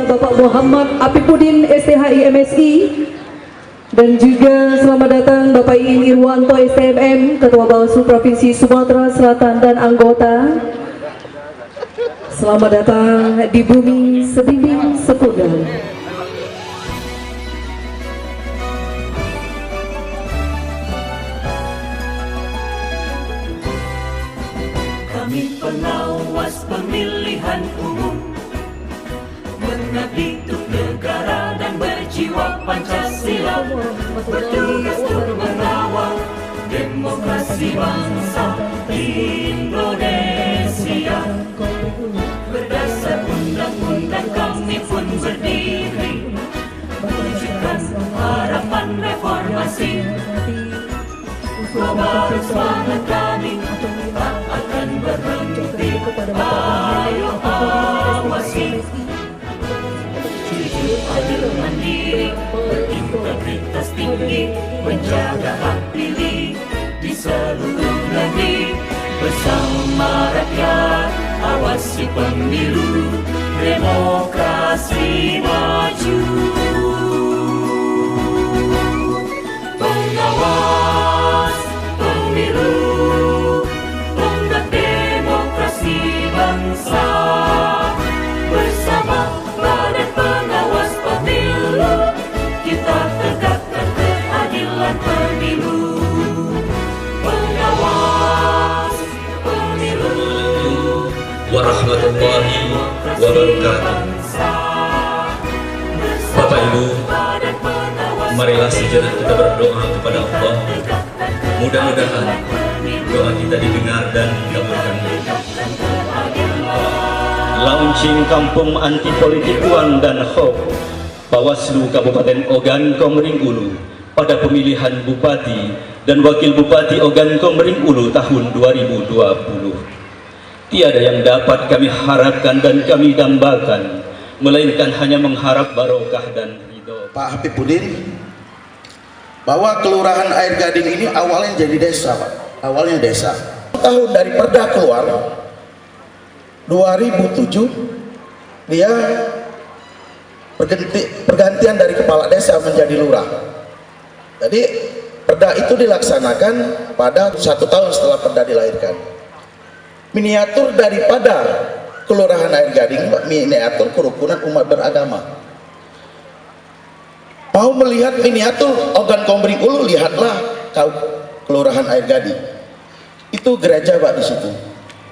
Bapak Muhammad Apipudin STHI MSI, dan juga selamat datang Bapak Iin Irwanto STMM, Ketua Bawaslu Provinsi Sumatera Selatan dan anggota. Selamat datang di bumi sebimbing sepudar. Kami pengawas pemilihan umum, mengabdi untuk negara dan berjiwa Pancasila, bertugas untuk mengawal demokrasi bangsa Indonesia. Berdasar undang-undang kami pun berdiri, mewujudkan harapan reformasi. Baru semangat kami tak akan berhenti, ayo awasi. Jujur, adil, mandiri, berintegritas tinggi, menjaga hak pilih di seluruh negeri. Bersama rakyat, awasi pemilu, demokrasi maju. Pengawas pemilu, tonggak demokrasi bangsa. Bersama Badan Pengawas Pemilu, kita tegakkan keadilan pemilu. Pengawas pemilu, warahmatullahi wabarakatuh. Bapak Ibu, marilah sejenak kita berdoa kepada Allah. Mudah-mudahan doa kita didengar dan dikabulkan. Launching Kampung Anti Politik Uang dan Hoax Bawaslu Kabupaten Ogan Komering Ulu pada pemilihan Bupati dan Wakil Bupati Ogan Komering Ulu tahun 2020. Tiada yang dapat kami harapkan dan kami dambakan, melainkan hanya mengharap barokah dan ridho. Pak Apipudin, bahwa Kelurahan Air Gading ini awalnya jadi desa, Pak. Awalnya desa. Tahun dari Perda keluar 2007, dia pergantian dari kepala desa menjadi lurah. Jadi Perda itu dilaksanakan pada 1 tahun setelah Perda dilahirkan. Miniatur daripada Kelurahan Air Gading, miniatur kerukunan umat beragama. Mau melihat miniatur Ogan Komering Ulu, lihatlah kau Kelurahan Air Gading. Itu gereja, Pak, di situ.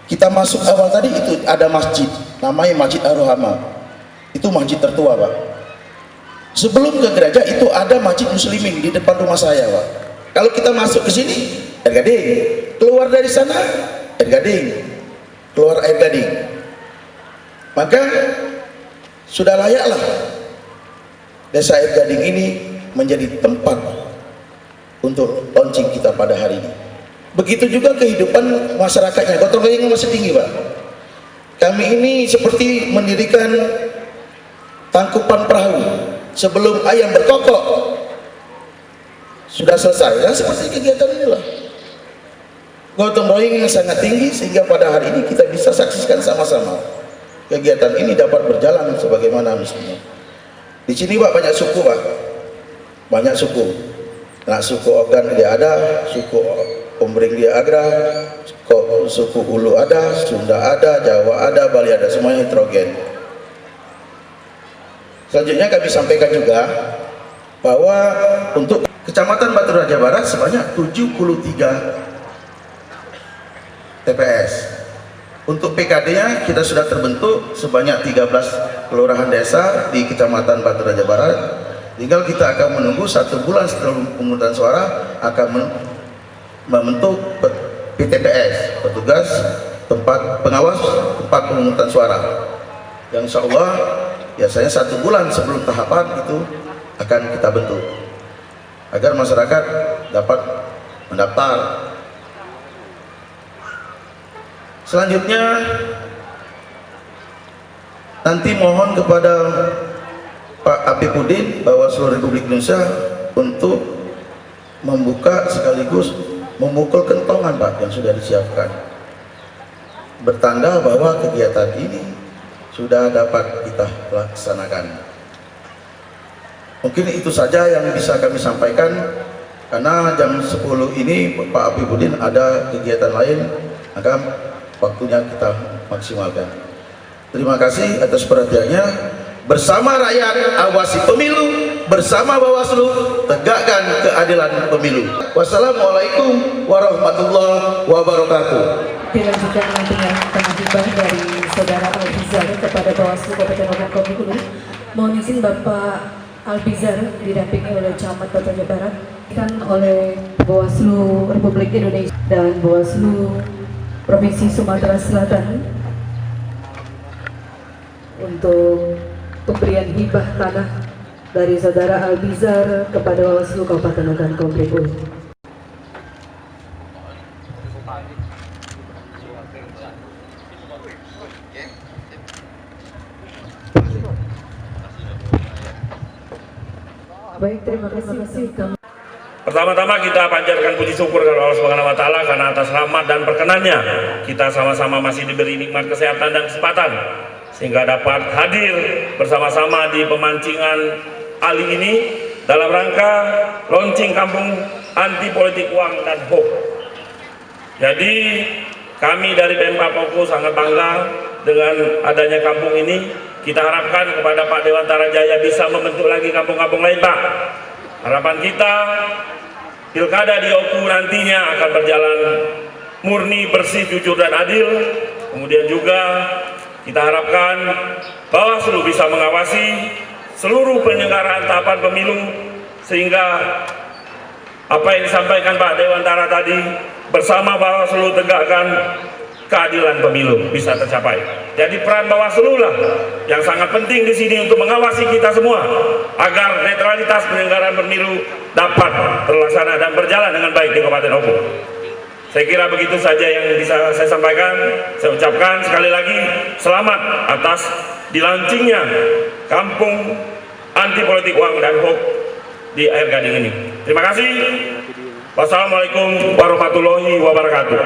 Kita masuk awal tadi itu ada masjid, namanya Masjid Ar-Rahmah. Itu masjid tertua, Pak. Sebelum ke gereja itu ada masjid muslimin di depan rumah saya, Pak. Kalau kita masuk ke sini, Air Gading. Keluar dari sana, Air Gading. Keluar Air Gading. Maka sudah layaklah Desa Air Gading ini menjadi tempat untuk launching kita pada hari ini. Begitu juga kehidupan masyarakatnya. Gotong royongnya masih tinggi, Pak. Kami ini seperti mendirikan tangkupan perahu sebelum ayam berkokok. Sudah selesai, ya seperti kegiatan inilah. Gotong royong yang sangat tinggi sehingga pada hari ini kita bisa saksikan sama-sama kegiatan ini dapat berjalan sebagaimana mestinya. Di sini, Pak, banyak suku, Pak. Banyak suku. Nah, suku Ogan dia ada, suku Komering dia ada, suku Ulu ada, Sunda ada, Jawa ada, Bali ada, semuanya heterogen. Selanjutnya kami sampaikan juga bahwa untuk Kecamatan Batu Raja Barat sebanyak 73 TPS. Untuk PKD-nya kita sudah terbentuk sebanyak 13 kelurahan desa di Kecamatan Batu Raja Barat. Tinggal kita akan menunggu 1 bulan setelah pemungutan suara akan membentuk PTPS, petugas tempat pengawas tempat pemungutan suara. Yang insya Allah biasanya 1 bulan sebelum tahapan itu akan kita bentuk agar masyarakat dapat mendaftar. Selanjutnya nanti mohon kepada Pak Apipudin Bawaslu Republik Indonesia untuk membuka sekaligus memukul kentongan Pak yang sudah disiapkan, bertanda bahwa kegiatan ini sudah dapat kita laksanakan. Mungkin itu saja yang bisa kami sampaikan, karena jam 10 ini Pak Apipudin ada kegiatan lain, maka waktunya kita maksimalkan. Terima kasih atas perhatiannya. Bersama rakyat awasi pemilu, bersama Bawaslu tegakkan keadilan pemilu. Wassalamualaikum warahmatullahi wabarakatuh. Dilanjutkan dengan pengajiban dari Saudara Albizar kepada Bawaslu Kabupaten Ogan Komering Ulu. Mohon izin Bapak Albizar didampingi oleh Camat Batavia Barat dan oleh Bawaslu Republik Indonesia dan Bawaslu Provinsi Sumatera Selatan untuk pemberian hibah tanah dari Saudara Albizar kepada Bawaslu Kabupaten Ogan Komering Ulu. Baik, terima kasih. Pertama-tama kita panjatkan puji syukur kepada Allah Subhanahu wa taala karena atas rahmat dan perkenannya kita sama-sama masih diberi nikmat kesehatan dan kesempatan sehingga dapat hadir bersama-sama di pemancingan Ali ini dalam rangka launching kampung anti politik uang dan hoax. Jadi kami dari Pemkab Oku sangat bangga dengan adanya kampung ini. Kita harapkan kepada Pak Dewantara Jaya bisa membentuk lagi kampung-kampung lain, Pak. Harapan kita pilkada di Oku nantinya akan berjalan murni, bersih, jujur dan adil. Kemudian juga kita harapkan Bawaslu bisa mengawasi seluruh penyelenggaraan tahapan pemilu sehingga apa yang disampaikan Pak Dewantara tadi bersama Bawaslu tegakkan keadilan pemilu bisa tercapai. Jadi peran Bawaslu lah yang sangat penting di sini untuk mengawasi kita semua agar netralitas penyelenggaraan pemilu dapat terlaksana dan berjalan dengan baik di Kabupaten Oku. Saya kira begitu saja yang bisa saya sampaikan. Saya ucapkan sekali lagi selamat atas dilaunchingnya kampung anti politik uang dan hoax di Air Gading ini. Terima kasih. Wassalamualaikum warahmatullahi wabarakatuh.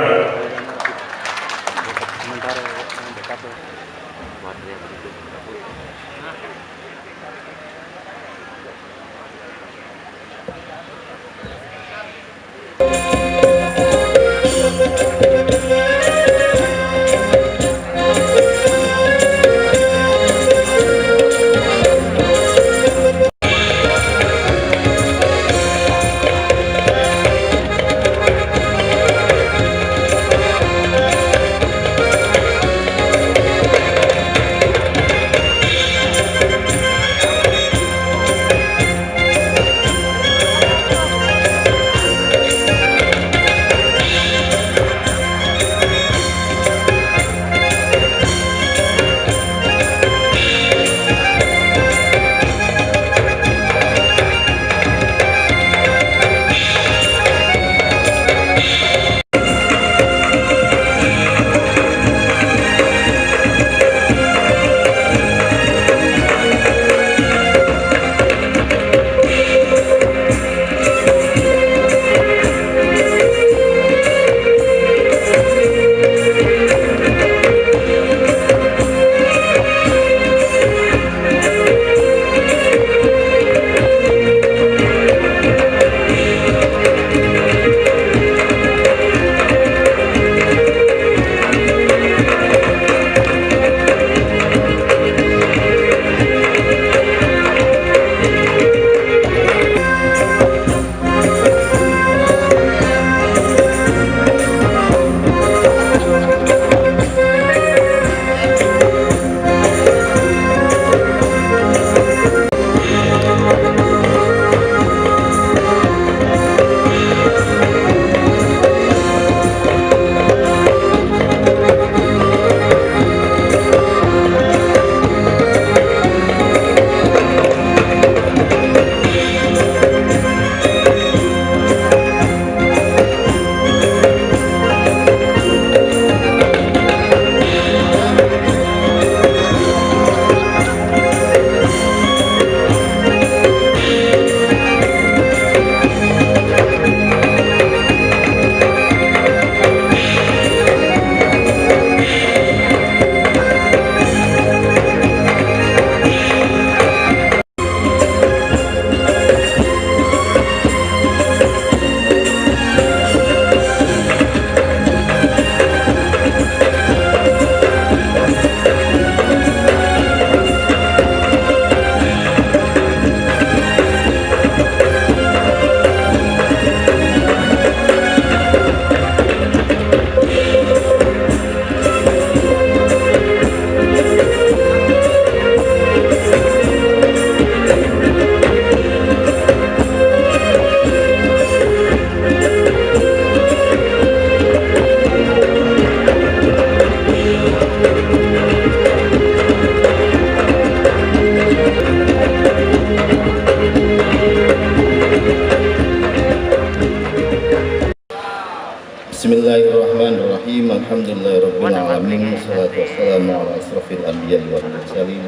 والمرسلين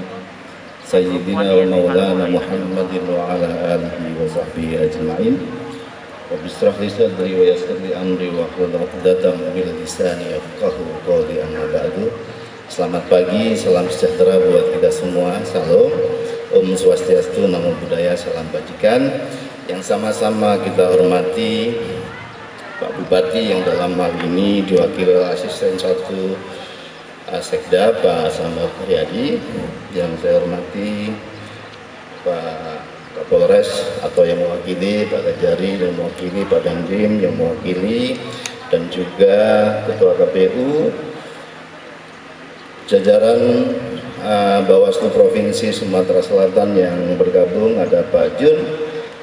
سيدنا ومولانا محمد وعلى آله وصحبه أجمعين. رب اشرح لي صدري ويسر لي أمري واحلل عقدة من لساني يفقهوا قولي أما بعد. Selamat pagi, salam sejahtera buat kita semua. Salam, Om Swastiastu, Namo Buddhaya, salam bajikan. Yang sama-sama kita hormati Pak Bupati yang dalam hal ini diwakili Asisten 1 Sekda Pak Samad Riyadi, yang saya hormati Pak Kapolres atau yang mewakili Pak Kajari, yang mewakili Pak Dandim, yang mewakili, dan juga Ketua KPU, jajaran Bawaslu Provinsi Sumatera Selatan yang bergabung, ada Pak Jun,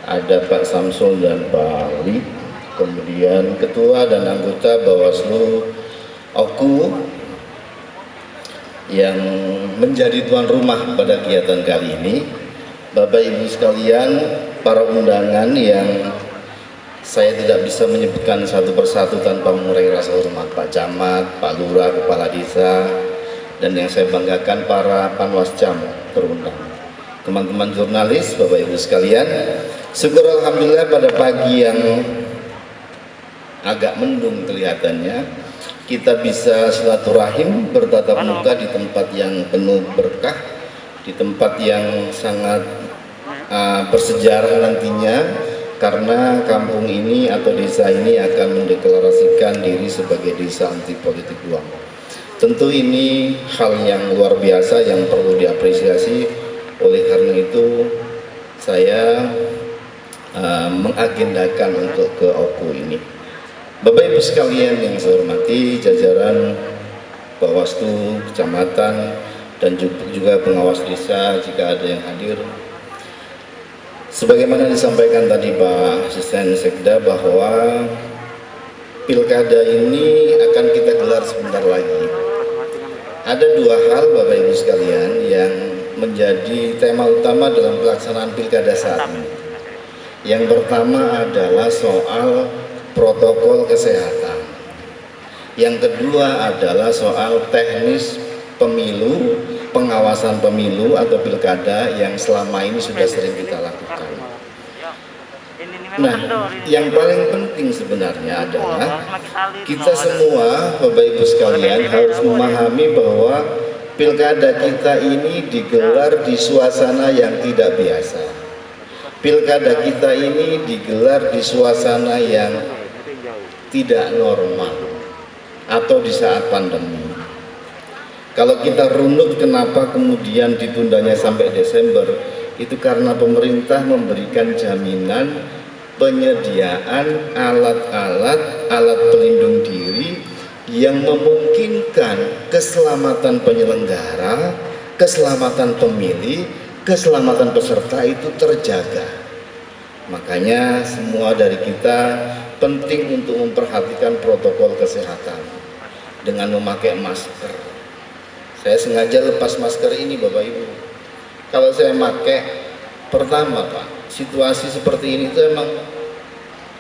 ada Pak Samsul dan Pak Ali, kemudian Ketua dan anggota Bawaslu Oku yang menjadi tuan rumah pada kegiatan kali ini, Bapak Ibu sekalian, para undangan yang saya tidak bisa menyebutkan satu persatu tanpa mengurangi rasa hormat, Pak Camat, Pak Lurah, Kepala Desa, dan yang saya banggakan para panwascam terundang, teman-teman jurnalis, Bapak Ibu sekalian. Syukur alhamdulillah pada pagi yang agak mendung kelihatannya kita bisa silaturahim bertatap muka di tempat yang penuh berkah, di tempat yang sangat bersejarah nantinya, karena kampung ini atau desa ini akan mendeklarasikan diri sebagai desa anti politik uang. Tentu ini hal yang luar biasa yang perlu diapresiasi. Oleh karena itu saya mengagendakan untuk ke Oku ini. Bapak Ibu sekalian yang saya hormati, jajaran Bawaslu, Kecamatan, dan juga pengawas desa jika ada yang hadir. Sebagaimana disampaikan tadi Pak Asisten Sekda bahwa pilkada ini akan kita gelar sebentar lagi. Ada dua hal Bapak Ibu sekalian yang menjadi tema utama dalam pelaksanaan pilkada saat ini. Yang pertama adalah soal protokol kesehatan. Yang kedua adalah soal teknis pemilu, pengawasan pemilu atau pilkada yang selama ini sudah sering kita lakukan. Nah, yang paling penting sebenarnya adalah kita semua, Bapak Ibu sekalian, harus memahami bahwa pilkada kita ini digelar di suasana yang tidak biasa. Pilkada kita ini digelar di suasana yang tidak normal atau di saat pandemi. Kalau kita runut kenapa kemudian ditundanya sampai Desember, itu karena pemerintah memberikan jaminan penyediaan alat pelindung diri yang memungkinkan keselamatan penyelenggara, keselamatan pemilih, keselamatan peserta itu terjaga. Makanya semua dari kita penting untuk memperhatikan protokol kesehatan dengan memakai masker. Saya sengaja lepas masker ini Bapak Ibu. Kalau saya pakai, pertama Pak, situasi seperti ini itu emang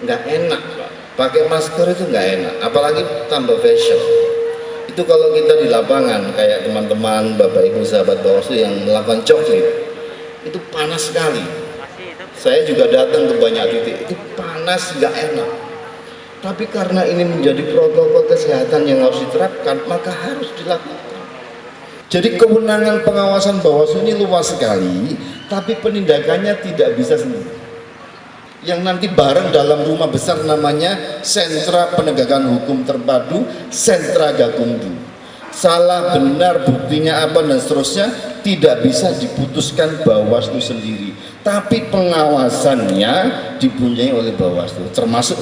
nggak enak Pak. Pakai masker itu nggak enak, apalagi tambah fashion. Itu kalau kita di lapangan kayak teman-teman Bapak Ibu sahabat Bawaslu yang melakukan coklit, itu panas sekali. Saya juga datang ke banyak titik, itu panas nggak enak. Tapi karena ini menjadi protokol kesehatan yang harus diterapkan, maka harus dilakukan. Jadi kewenangan pengawasan Bawaslu ini luas sekali, tapi penindakannya tidak bisa sendiri. Yang nanti bareng dalam rumah besar namanya Sentra Penegakan Hukum Terpadu, Sentra Gakumdu. Salah benar buktinya apa dan seterusnya tidak bisa diputuskan Bawaslu sendiri, tapi pengawasannya dipunyai oleh Bawaslu, termasuk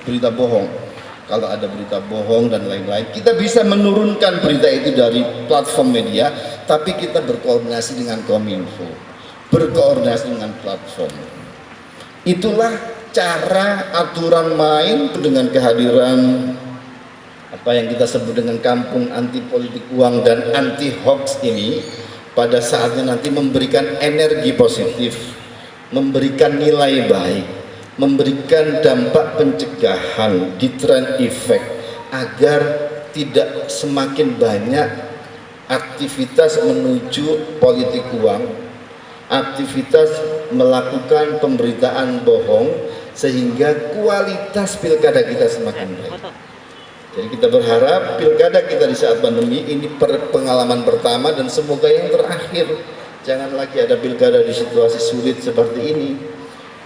berita bohong. Kalau ada berita bohong dan lain-lain, kita bisa menurunkan berita itu dari platform media, tapi kita berkoordinasi dengan Kominfo, berkoordinasi dengan platform. Itulah cara aturan main dengan kehadiran apa yang kita sebut dengan kampung anti politik uang dan anti hoax ini, pada saatnya nanti memberikan energi positif, memberikan nilai baik, memberikan dampak pencegahan, deterrent effect, agar tidak semakin banyak aktivitas menuju politik uang, aktivitas melakukan pemberitaan bohong, sehingga kualitas pilkada kita semakin baik. Jadi kita berharap pilkada kita di saat pandemi ini pengalaman pertama dan semoga yang terakhir. Jangan lagi ada pilkada di situasi sulit seperti ini.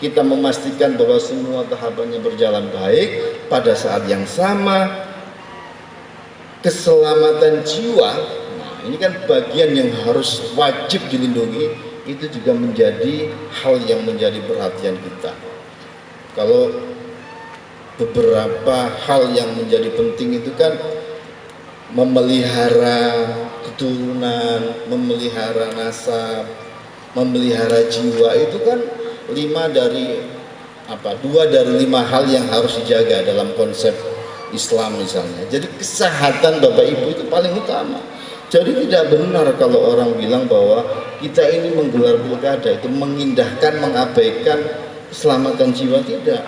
Kita memastikan bahwa semua tahapannya berjalan baik. Pada saat yang sama, keselamatan jiwa, nah ini kan bagian yang harus wajib dilindungi, itu juga menjadi hal yang menjadi perhatian kita. Kalau beberapa hal yang menjadi penting itu kan memelihara keturunan, memelihara nasab, memelihara jiwa, itu kan 2 dari 5 hal yang harus dijaga dalam konsep Islam misalnya. Jadi kesehatan Bapak Ibu itu paling utama. Jadi tidak benar kalau orang bilang bahwa kita ini menggelar pilkada itu mengindahkan, mengabaikan keselamatan jiwa. Tidak.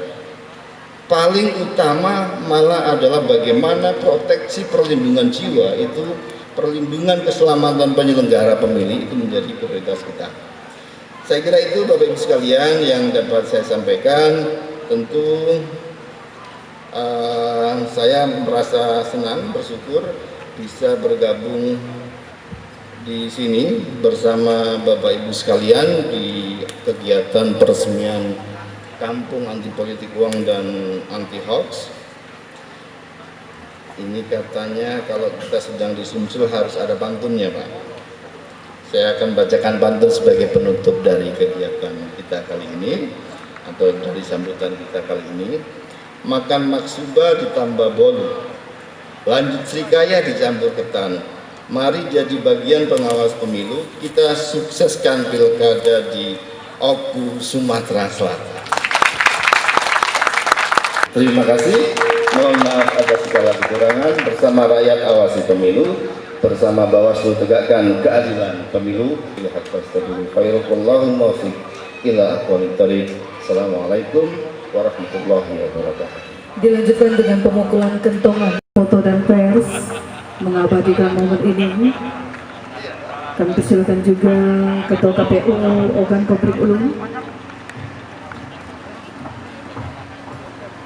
Paling utama malah adalah bagaimana proteksi perlindungan jiwa itu, perlindungan keselamatan penyelenggara pemilih itu menjadi prioritas kita. Saya kira itu Bapak Ibu sekalian yang dapat saya sampaikan. Tentu saya merasa senang, bersyukur bisa bergabung di sini bersama Bapak Ibu sekalian di kegiatan peresmian Kampung Anti Politik Uang dan Anti Hoax. Ini katanya kalau kita sedang di Sumsel harus ada pantunnya, Pak. Saya akan bacakan pantun sebagai penutup dari kegiatan kita kali ini atau dari sambutan kita kali ini. Makan maksuba ditambah bolu, lanjut srikaya dicampur ketan. Mari jadi bagian pengawas pemilu, kita sukseskan pilkada di Oku, Sumatera Selatan. Terima kasih. Mohon maaf atas segala kekurangan. Bersama rakyat awasi pemilu, bersama Bawaslu tegakkan keadilan pemilu. Lihat pastadul khairullahul muwaffiq ila aqwamit thoriq. Assalamualaikum warahmatullahi wabarakatuh. Dilanjutkan dengan pemukulan kentongan foto dan pers mengabadikan momen ini. Kami persilakan juga Ketua KPU Ogan Komering Ulu.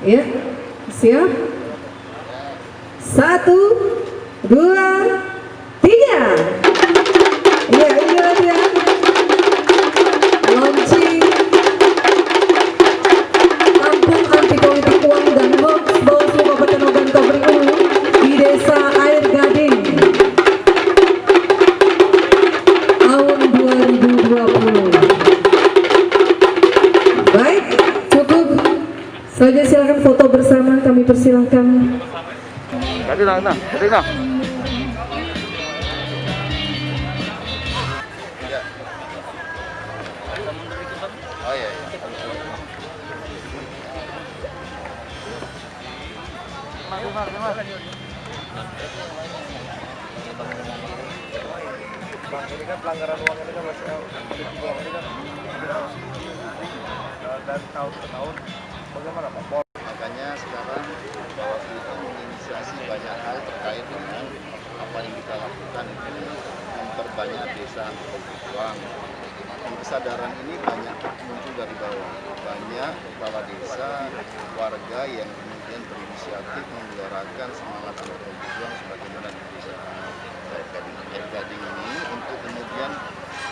Ya, siap. 1, 2, 3. Ya, inilah dia launching Kampung Anti Politik Uang dan Hoax Bawaslu Kabupaten Ogan Komering Ulu di Desa Air Gading tahun 2020. Baik, cukup saja, silakan foto bersama, kami persilahkan. Ini kan pelanggaran uang ini kan masih uang ini kan dari tahun ke tahun. Bagaimana Pak? Makanya sekarang Bawaslu itu menginisiasi banyak hal terkait dengan apa yang kita lakukan, memperbanyak desa anti uang. Dan kesadaran ini banyak muncul dari bawah. Banyak kepala desa, warga yang kemudian berinisiatif menggelorakan semangat anti uang sebagaimana di desa Air Gading ini, untuk kemudian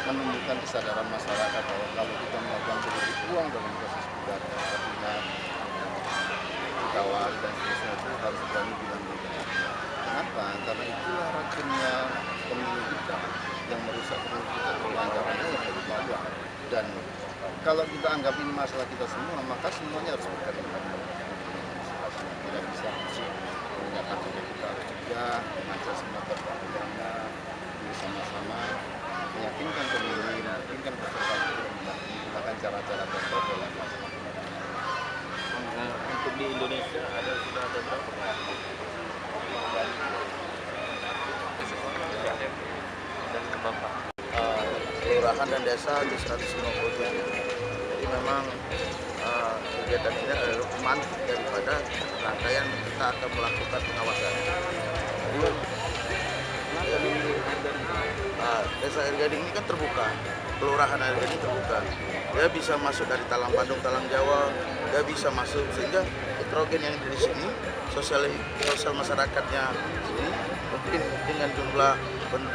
menumbuhkan kesadaran masyarakat bahwa kalau kita melakukan politik uang dalam proses pidana, artinya kawal dan seterusnya itu harus berani bilang tidak. Kenapa? Karena itulah racunnya pemilu kita yang merusak pemilu kita, pelanggarannya yang berupa uang. Dan kalau kita anggap ini masalah kita semua, maka semuanya harus berkaitan. Tidak bisa mengingatkan diri kita harus juga mengajak semua berpikirnya bersama-sama, meyakinkan pemilih, meyakinkan peserta untuk menggunakan cara-cara tertentu dalam masalah. Untuk di Indonesia sudah ada berapa? Dan ke Bapak. Kelurahan dan desa di 157. Jadi memang kegiatan ini adalah mantik daripada rangkaian kita akan melakukan pengawasan. Desa Air Gading ini kan terbuka, kelurahan Air Gading terbuka. Dia bisa masuk dari Talang Bandung, Talang Jawa, dia bisa masuk sehingga nitrogen yang dari sini, sosial masyarakatnya ini mungkin dengan jumlah